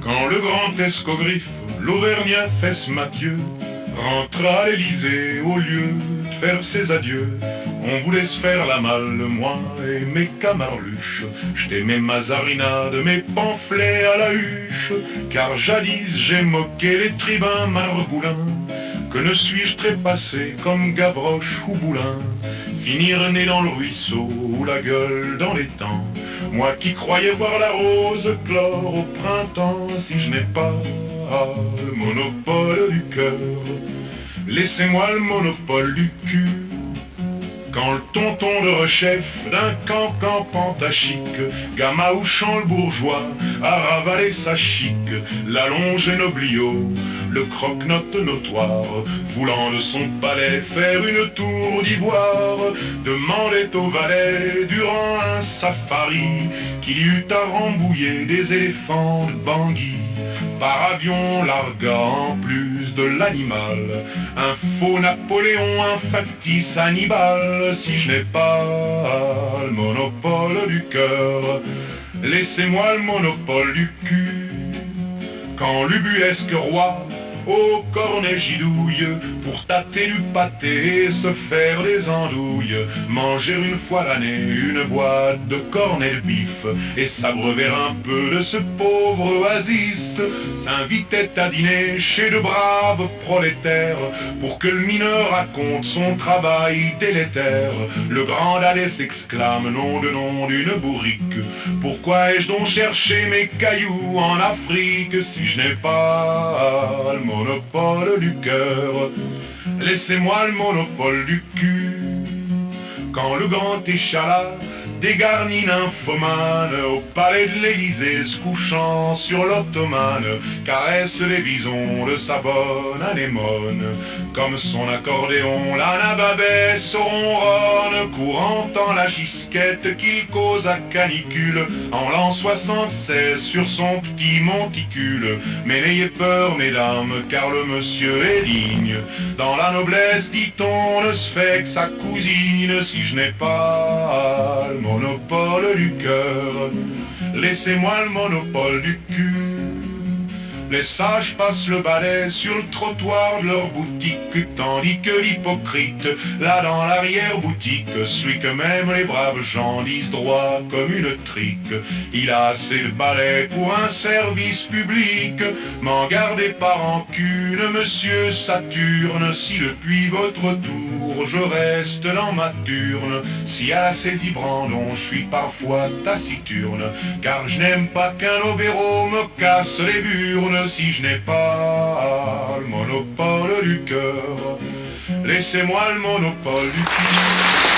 Quand le grand escogriffe, l'Auvergnat fesse Mathieu, rentre à l'Élysée au lieu de faire ses adieux, on voulait se faire la malle, moi et mes camarluches. J'étais mes mazarinades, mes pamphlets à la huche, car jadis j'ai moqué les tribuns margoulins. Que ne suis-je trépassé comme Gavroche ou Boulin, finir né dans le ruisseau ou la gueule dans les temps. Moi qui croyais voir la rose clore au printemps, si je n'ai pas le monopole du cœur, laissez-moi le monopole du cul. Quand le tonton de rechef d'un camp pantachique, gamaouchant le bourgeois, a ravalé sa chic, l'allonge et noblio, le croque-note notoire, voulant de son palais faire une tour d'ivoire, demandait au valet durant un safari qu'il y eût à rembouiller des éléphants de Bangui. Par avion larguant en plus de l'animal un faux Napoléon, un factice Hannibal. Si je n'ai pas le monopole du cœur, laissez-moi le monopole du cul. Quand l'ubuesque roi au cornet gidouille pour tâter du pâté et se faire des andouilles, manger une fois l'année une boîte de cornets de bif et s'abreuver un peu de ce pauvre oasis, s'invitait à dîner chez de braves prolétaires pour que le mineur raconte son travail délétère. Le grand dadais s'exclame, nom de nom d'une bourrique, pourquoi ai-je donc cherché mes cailloux en Afrique si je n'ai pas le monopole du cœur, laissez-moi le monopole du cul. Quand le grand échalas dégarni nymphomane au palais de l'Élysée se couchant sur l'ottomane caresse les visons de sa bonne anémone, comme son accordéon la nababesse ronronne, courant en la gisquette qu'il cause à canicule en l'an 76 sur son petit monticule. Mais n'ayez peur mesdames, car le monsieur est digne, dans la noblesse dit-on ne se fait que sa cousine. Si je n'ai pas le monopole du cœur, laissez-moi le monopole du cul. Les sages passent le balai sur le trottoir de leur boutique, tandis que l'hypocrite, là dans l'arrière-boutique, celui que même les braves gens disent droit comme une trique, il a assez de balai pour un service public. M'en gardez par rancune, monsieur Saturne, si depuis votre tour je reste dans ma turne, si à la saisie Brandon je suis parfois taciturne, car je n'aime pas qu'un obéro me casse les burnes. Si je n'ai pas le monopole du cœur, laissez-moi le monopole du cul.